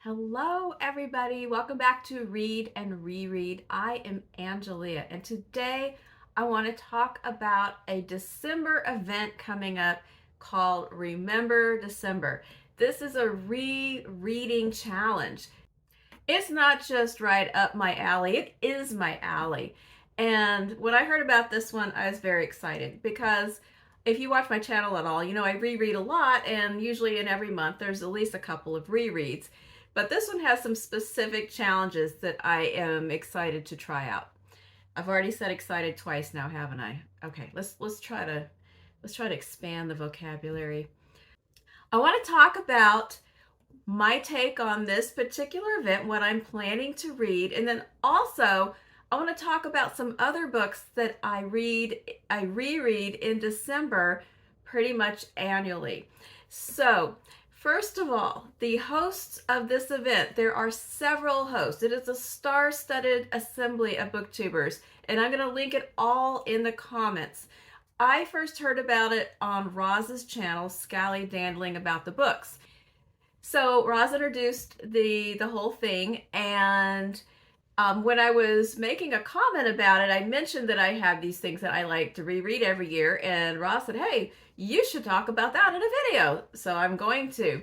Hello, everybody. Welcome back to Read and Reread. I am Angelia, and today I want to talk about a December event coming up called Remember December. This is a rereading challenge. It's not just right up my alley, it is my alley. And when I heard about this one, I was very excited because if you watch my channel at all, you know I reread a lot, and usually in every month there's at least a couple of rereads. But this one has some specific challenges that I am excited to try out. I've already said excited twice now, haven't I? Okay, let's try to expand the vocabulary. I want to talk about my take on this particular event, what I'm planning to read, and then also I want to talk about some other books that I reread in December pretty much annually. So, first of all, the hosts of this event, there are several hosts. It is a star-studded assembly of booktubers, and I'm going to link it all in the comments. I first heard about it on Roz's channel, Scally Dandling About the Books. So Roz introduced the whole thing, and when I was making a comment about it, I mentioned that I have these things that I like to reread every year, and Roz said, hey, you should talk about that in a video. So I'm going to.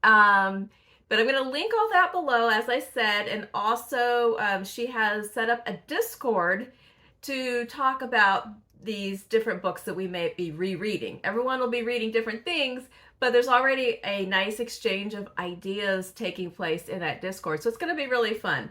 But I'm going to link all that below, as I said, and also she has set up a Discord to talk about these different books that we may be rereading. Everyone will be reading different things, but there's already a nice exchange of ideas taking place in that Discord. So it's going to be really fun.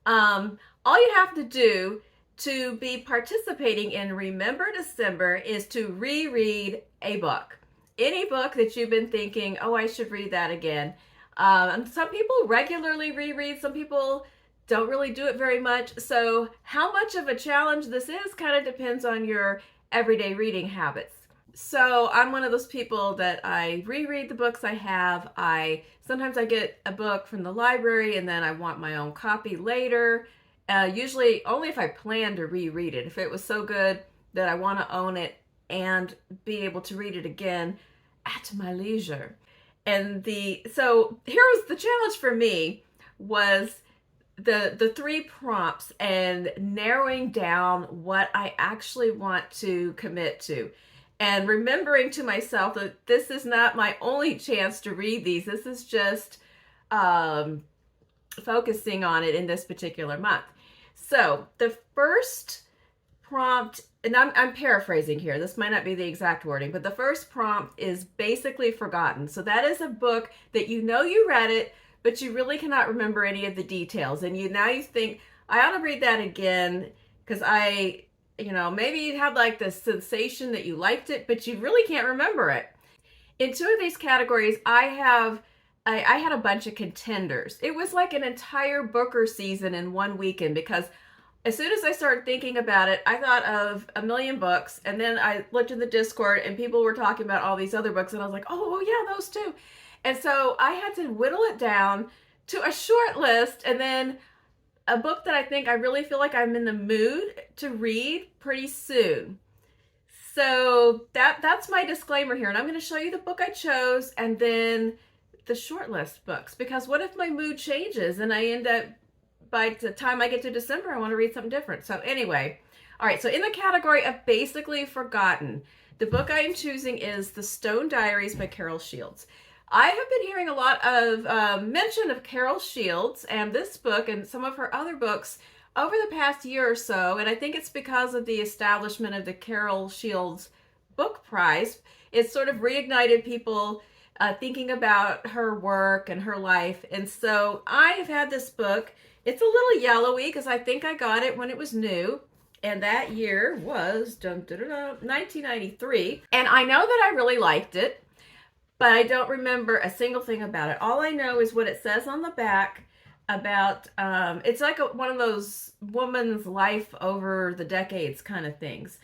All you have to do to be participating in Remember December is to reread a book. Any book that you've been thinking, oh, I should read that again. And some people regularly reread, some people don't really do it very much. So how much of a challenge this is kind of depends on your everyday reading habits. So I'm one of those people that I reread the books I have. Sometimes I get a book from the library and then I want my own copy later. Usually only if I plan to reread it. If it was so good that I want to own it and be able to read it again at my leisure. So here's the challenge for me was the three prompts and narrowing down what I actually want to commit to. And remembering to myself that this is not my only chance to read these. This is just focusing on it in this particular month. So the first prompt, and I'm paraphrasing here. This might not be the exact wording, but the first prompt is basically forgotten. So that is a book that you know you read it, but you really cannot remember any of the details. And now you think, I ought to read that again because maybe you had like this sensation that you liked it, but you really can't remember it. In two of these categories, I had a bunch of contenders. It was like an entire Booker season in one weekend because as soon as I started thinking about it, I thought of a million books, and then I looked in the Discord and people were talking about all these other books, and I was like, oh yeah, those too. And so I had to whittle it down to a short list, and then a book that I think I really feel like I'm in the mood to read pretty soon. So that's my disclaimer here. And I'm going to show you the book I chose and then the shortlist books. Because what if my mood changes and I end up, by the time I get to December, I want to read something different. So anyway, all right. So in the category of basically forgotten, the book I am choosing is The Stone Diaries by Carol Shields. I have been hearing a lot of mention of Carol Shields and this book and some of her other books over the past year or so, and I think it's because of the establishment of the Carol Shields Book Prize. It's sort of reignited people thinking about her work and her life, and so I have had this book. It's a little yellowy because I think I got it when it was new, and that year was 1993, and I know that I really liked it. But I don't remember a single thing about it. All I know is what it says on the back about, it's like one of those woman's life over the decades kind of things.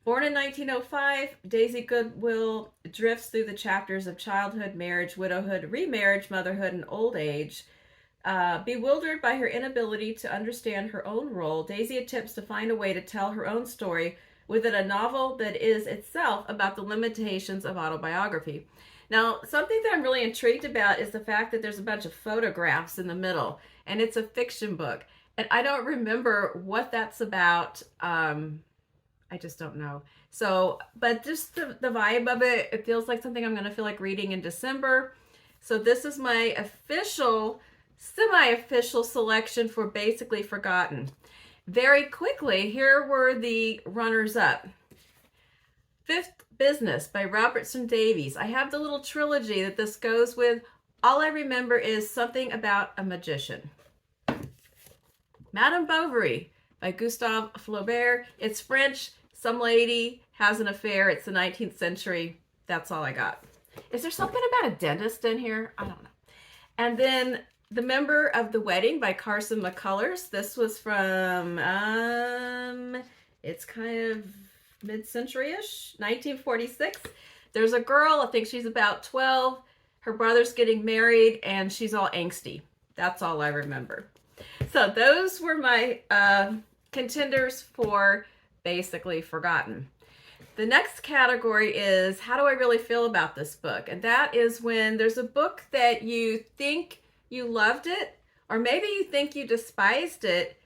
Born in 1905, Daisy Goodwill drifts through the chapters of childhood, marriage, widowhood, remarriage, motherhood, and old age. Bewildered by her inability to understand her own role, Daisy attempts to find a way to tell her own story within a novel that is itself about the limitations of autobiography. Now, something that I'm really intrigued about is the fact that there's a bunch of photographs in the middle, and it's a fiction book. And I don't remember what that's about. I just don't know. So, but just the vibe of it, it feels like something I'm going to feel like reading in December. So this is my official, semi-official selection for Basically Forgotten. Very quickly, here were the runners-up. Fifth Business by Robertson Davies. I have the little trilogy that this goes with. All I remember is something about a magician. Madame Bovary by Gustave Flaubert. It's French. Some lady has an affair. It's the 19th century. That's all I got. Is there something about a dentist in here? I don't know. And then The Member of the Wedding by Carson McCullers. This was from, it's kind of mid-century-ish, 1946. There's a girl, I think she's about 12. Her brother's getting married, and she's all angsty. That's all I remember. So those were my contenders for Basically Forgotten. The next category is, how do I really feel about this book? And that is when there's a book that you think you loved it, or maybe you think you despised it,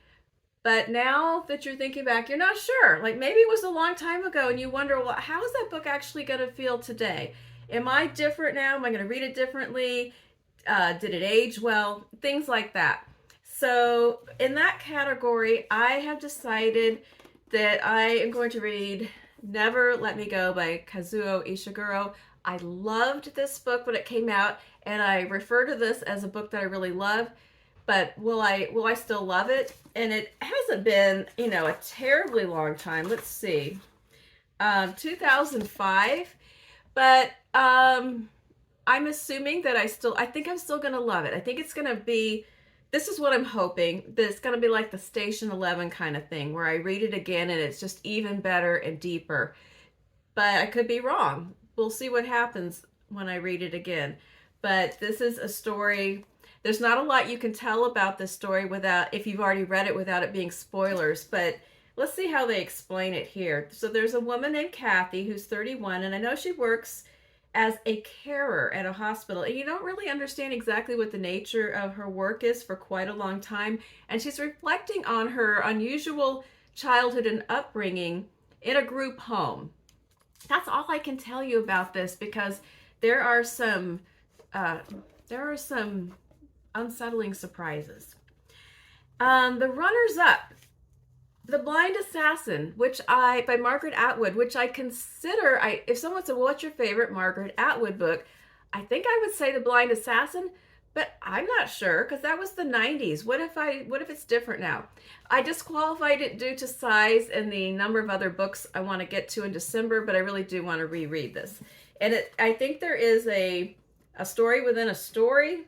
but now that you're thinking back, you're not sure. Like maybe it was a long time ago and you wonder, well, how is that book actually going to feel today? Am I different now? Am I going to read it differently? Did it age well? Things like that. So in that category, I have decided that I am going to read Never Let Me Go by Kazuo Ishiguro. I loved this book when it came out, and I refer to this as a book that I really love, but will I still love it? And it hasn't been, a terribly long time. Let's see. 2005, but I'm assuming that I think I'm still going to love it. I think it's going to be, this is what I'm hoping, that it's going to be like the Station 11 kind of thing, where I read it again and it's just even better and deeper. But I could be wrong. We'll see what happens when I read it again. But this is a story, there's not a lot you can tell about this story without, if you've already read it, without it being spoilers. But let's see how they explain it here. So there's a woman named Kathy who's 31, and I know she works as a carer at a hospital, and you don't really understand exactly what the nature of her work is for quite a long time. And she's reflecting on her unusual childhood and upbringing in a group home. That's all I can tell you about this, because there are some unsettling surprises. The runners-up, The Blind Assassin, by Margaret Atwood, which I consider, if someone said, well, what's your favorite Margaret Atwood book? I think I would say The Blind Assassin, but I'm not sure, because that was the 90s. What if it's different now? I disqualified it due to size and the number of other books I want to get to in December, but I really do want to reread this. And I think there is a story within a story,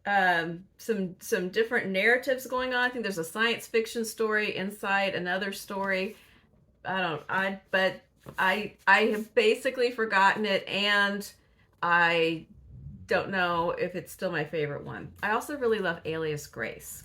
some different narratives going on. I think there's a science fiction story inside another story. But I have basically forgotten it, and I don't know if it's still my favorite one. I also really love Alias Grace.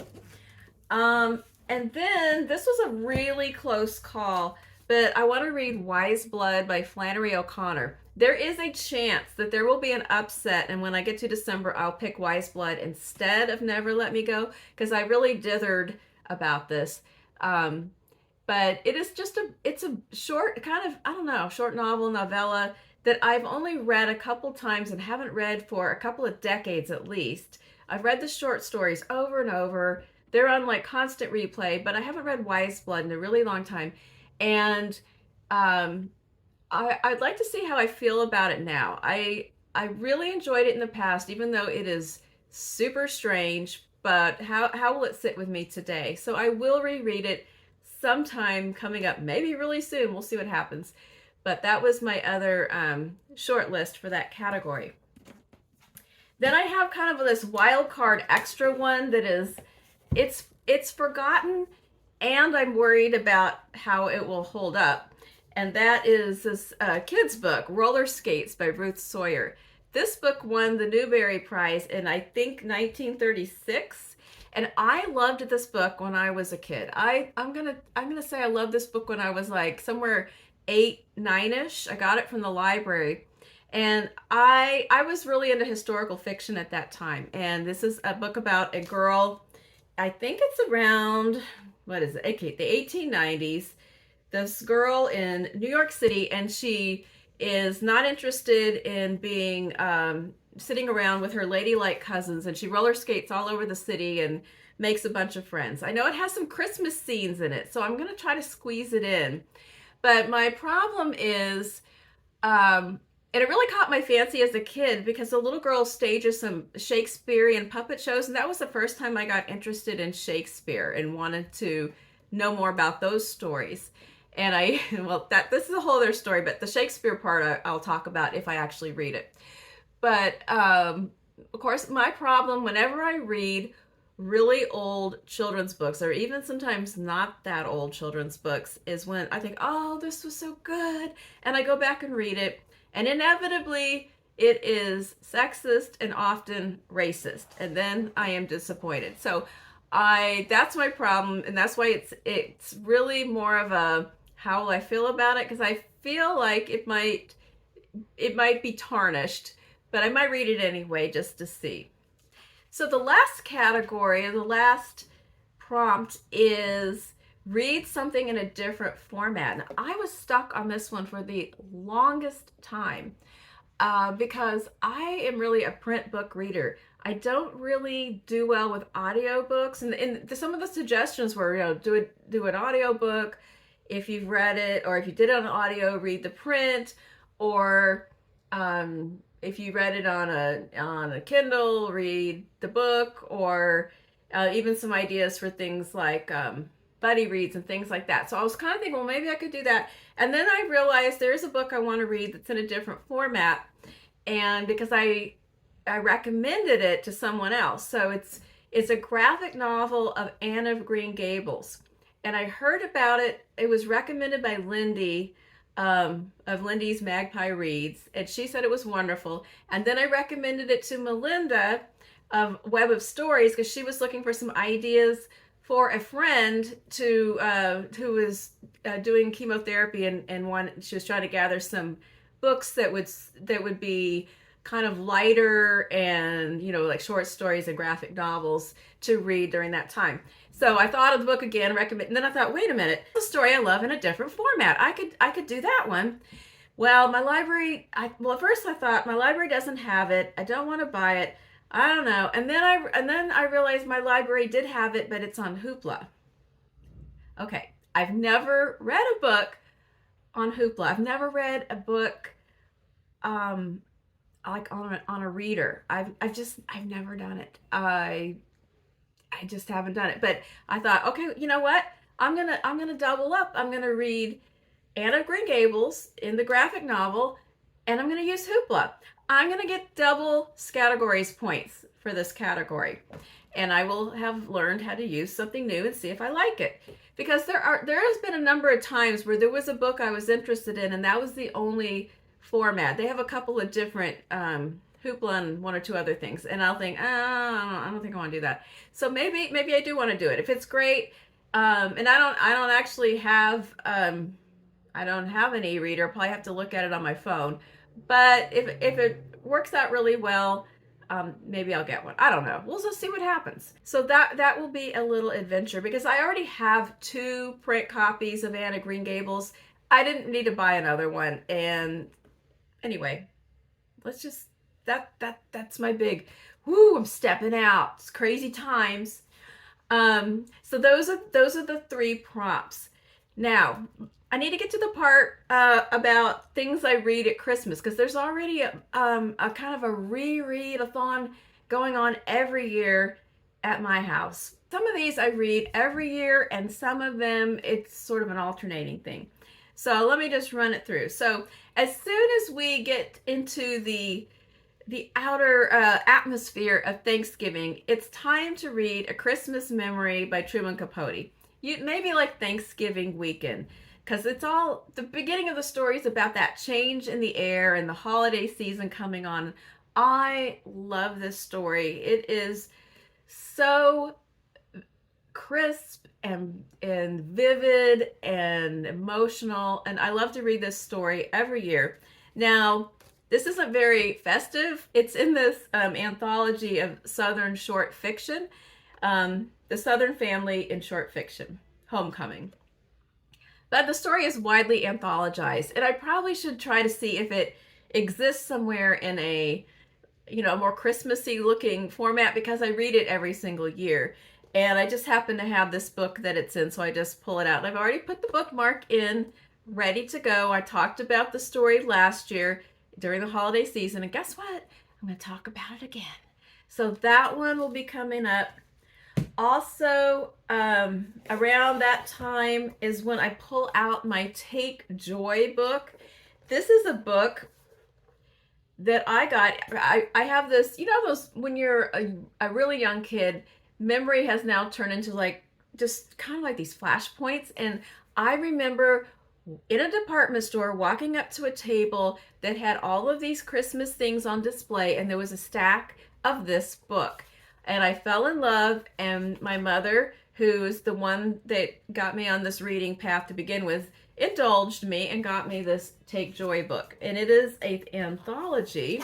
And then this was a really close call, but I want to read Wise Blood by Flannery O'Connor. There is a chance that there will be an upset, and when I get to December, I'll pick Wise Blood instead of Never Let Me Go, because I really dithered about this. But it is it's a short, short novel, novella that I've only read a couple times and haven't read for a couple of decades at least. I've read the short stories over and over. They're on like constant replay, but I haven't read Wise Blood in a really long time. And I'd like to see how I feel about it now. I really enjoyed it in the past, even though it is super strange, but how will it sit with me today? So I will reread it sometime coming up, maybe really soon. We'll see what happens. But that was my other short list for that category. Then I have kind of this wild card extra one that is, it's forgotten, and I'm worried about how it will hold up. And that is this kid's book, Roller Skates by Ruth Sawyer. This book won the Newbery Prize in, I think, 1936. And I loved this book when I was a kid. I'm gonna say I loved this book when I was like somewhere 8, 9-ish. I got it from the library. And I was really into historical fiction at that time. And this is a book about a girl, I think it's around, what is it? Okay, the 1890s. This girl in New York City, and she is not interested in being sitting around with her ladylike cousins, and she roller skates all over the city and makes a bunch of friends. I know it has some Christmas scenes in it, so I'm going to try to squeeze it in. But my problem is, and it really caught my fancy as a kid because the little girl stages some Shakespearean puppet shows, and that was the first time I got interested in Shakespeare and wanted to know more about those stories. And well, this is a whole other story, but the Shakespeare part I'll talk about if I actually read it. But of course, my problem whenever I read really old children's books, or even sometimes not that old children's books, is when I think, oh, this was so good, and I go back and read it, and inevitably it is sexist and often racist, and then I am disappointed. So that's my problem, and that's why it's really more of a how will I feel about it, because I feel like it might be tarnished, but I might read it anyway just to see. So the last category, or the last prompt, is read something in a different format. And I was stuck on this one for the longest time because I am really a print book reader. I don't really do well with audiobooks, and some of the suggestions were, do an audiobook if you've read it, or if you did it on audio, read the print, or if you read it on a Kindle, read the book, or even some ideas for things like buddy reads and things like that. So I was kind of thinking, well, maybe I could do that. And then I realized there's a book I want to read that's in a different format, and because I recommended it to someone else. So it's a graphic novel of Anne of Green Gables, and I heard about it. It was recommended by Lindy of Lindy's Magpie Reads, and she said it was wonderful. And then I recommended it to Melinda of Web of Stories because she was looking for some ideas for a friend who was doing chemotherapy, and she was trying to gather some books that would be kind of lighter and like short stories and graphic novels to read during that time. So I thought of the book again, recommend, and then I thought, wait a minute, the story I love in a different format. I could do that one. Well, my library, at first I thought my library doesn't have it. I don't want to buy it. I don't know. And then I realized my library did have it, but it's on Hoopla. Okay, I've never read a book on Hoopla. I've never read a book like on a reader. I've never done it. I just haven't done it. But I thought, okay, you know what? I'm gonna double up. I'm gonna read Anne of Green Gables in the graphic novel, and I'm gonna use Hoopla. I'm gonna get double categories points for this category, and I will have learned how to use something new and see if I like it. Because there has been a number of times where there was a book I was interested in, and that was the only format. They have a couple of different Hoopla and one or two other things, and I'll think, I don't think I want to do that. So maybe I do want to do it if it's great. And I don't actually have I don't have an e-reader. I'll probably have to look at it on my phone. But if it works out really well, maybe I'll get one. I don't know. We'll just see what happens. So that will be a little adventure because I already have 2 print copies of Anne of Green Gables. I didn't need to buy another one. And anyway, let's just that's my big whoo, I'm stepping out. It's crazy times. So those are the 3 prompts. Now, I need to get to the part about things I read at Christmas because there's already a kind of a rereadathon going on every year at my house. Some of these I read every year, and some of them it's sort of an alternating thing. So let me just run it through. So as soon as we get into the outer atmosphere of Thanksgiving, it's time to read A Christmas Memory by Truman Capote. Maybe like Thanksgiving weekend, because it's all the beginning of the story is about that change in the air and the holiday season coming on. I love this story. It is so crisp and vivid and emotional, and I love to read this story every year. Now, This isn't very festive. It's in this anthology of Southern short fiction, The Southern Family in Short Fiction, Homecoming. But the story is widely anthologized, and I probably should try to see if it exists somewhere in a, more Christmassy looking format, because I read it every single year. And I just happen to have this book that it's in, so I just pull it out. And I've already put the bookmark in, ready to go. I talked about the story last year during the holiday season, and guess what? I'm going to talk about it again. So that one will be coming up. Also, around that time is when I pull out my Take Joy book. This is a book that I got. I have this, those, when you're a really young kid, memory has now turned into like, just kind of like these flashpoints. And I remember in a department store walking up to a table that had all of these Christmas things on display, and there was a stack of this book. And I fell in love, and my mother, who's the one that got me on this reading path to begin with, indulged me and got me this Take Joy book. And it is an anthology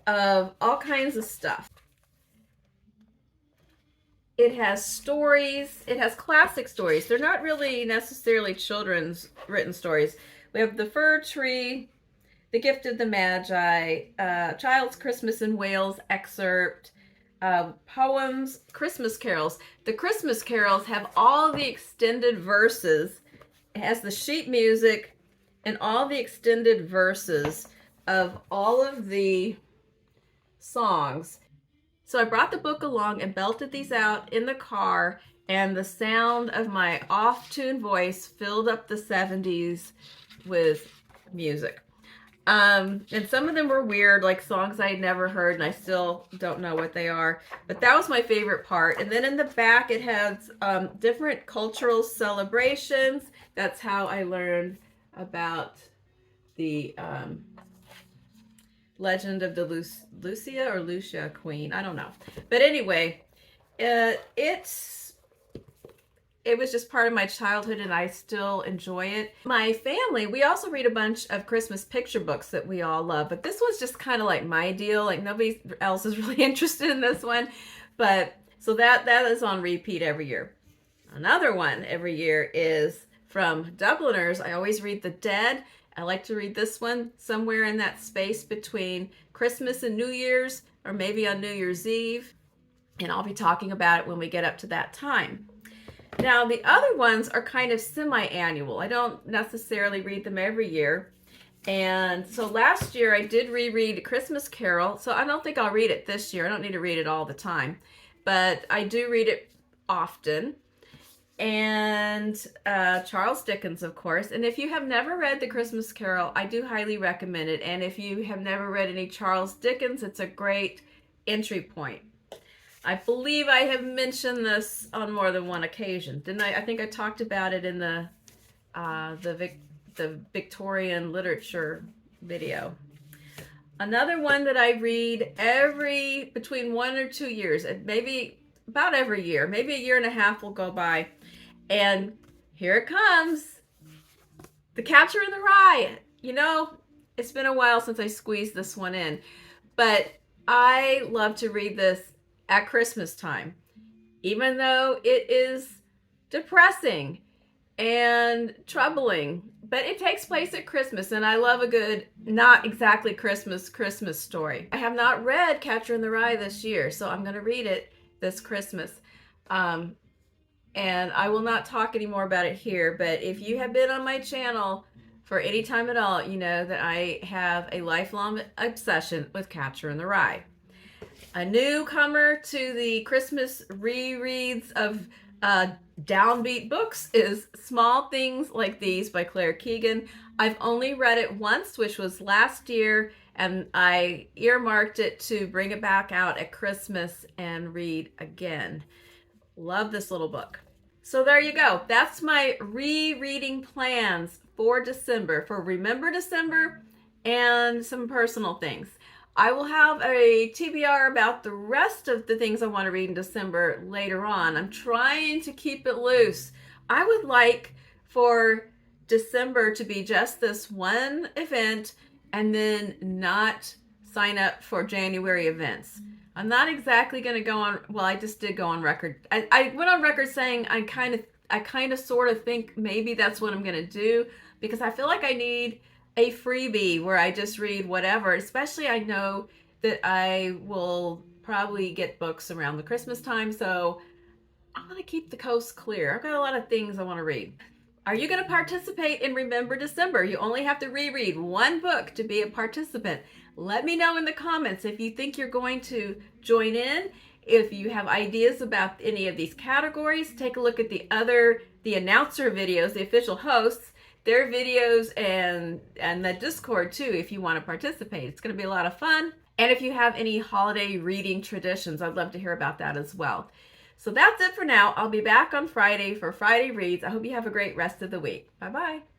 of all kinds of stuff. It has stories. It has classic stories. They're not really necessarily children's written stories. We have The Fir Tree, The Gift of the Magi, Child's Christmas in Wales excerpt, poems, Christmas carols. The Christmas carols have all the extended verses. It has the sheet music and all the extended verses of all of the songs. So I brought the book along and belted these out in the car, and the sound of my off-tune voice filled up the 70s with music. And some of them were weird, like songs I had never heard, and I still don't know what they are. But that was my favorite part. And then in the back, it has different cultural celebrations. That's how I learned about the legend of the Lucia Queen. I don't know. But anyway, it was just part of my childhood, and I still enjoy it. My family, we also read a bunch of Christmas picture books that we all love, but this was just kind of like my deal. Like nobody else is really interested in this one. But so that is on repeat every year. Another one every year is from Dubliners. I always read The Dead. I like to read this one somewhere in that space between Christmas and New Year's, or maybe on New Year's Eve. And I'll be talking about it when we get up to that time. Now, the other ones are kind of semi-annual. I don't necessarily read them every year. And so last year I did reread Christmas Carol. So I don't think I'll read it this year. I don't need to read it all the time. But I do read it often. And Charles Dickens, of course. And if you have never read The Christmas Carol, I do highly recommend it. And if you have never read any Charles Dickens, it's a great entry point. I believe I have mentioned this on more than one occasion, didn't I? I think I talked about it in the Victorian literature video. Another one that I read between 1 or 2 years, maybe about every year, maybe a year and a half will go by. And here it comes, The Catcher in the Rye. It's been a while since I squeezed this one in, but I love to read this at Christmas time, even though it is depressing and troubling, but it takes place at Christmas, and I love a good, not exactly Christmas story. I have not read Catcher in the Rye this year, so I'm going to read it this Christmas. And I will not talk any more about it here, but if you have been on my channel for any time at all, you know that I have a lifelong obsession with Catcher in the Rye. A newcomer to the Christmas rereads of downbeat books is Small Things Like These by Claire Keegan. I've only read it once, which was last year, and I earmarked it to bring it back out at Christmas and read again. Love this little book. So there you go. That's my rereading plans for December, for Remember December and some personal things. I will have a TBR about the rest of the things I want to read in December later on. I'm trying to keep it loose. I would like for December to be just this one event and then not sign up for January events. I'm not exactly going to go on, well, I just did go on record. I went on record saying I kind of sort of think maybe that's what I'm going to do, because I feel like I need a freebie where I just read whatever, especially I know that I will probably get books around the Christmas time, so I want to keep the coast clear. I've got a lot of things I want to read. Are you going to participate in Remember December? You only have to reread one book to be a participant. Let me know in the comments if you think you're going to join in. If you have ideas about any of these categories, take a look at the announcer videos, the official hosts, their videos, and the Discord too if you want to participate. It's going to be a lot of fun. And if you have any holiday reading traditions, I'd love to hear about that as well. So that's it for now. I'll be back on Friday for Friday Reads. I hope you have a great rest of the week. Bye-bye.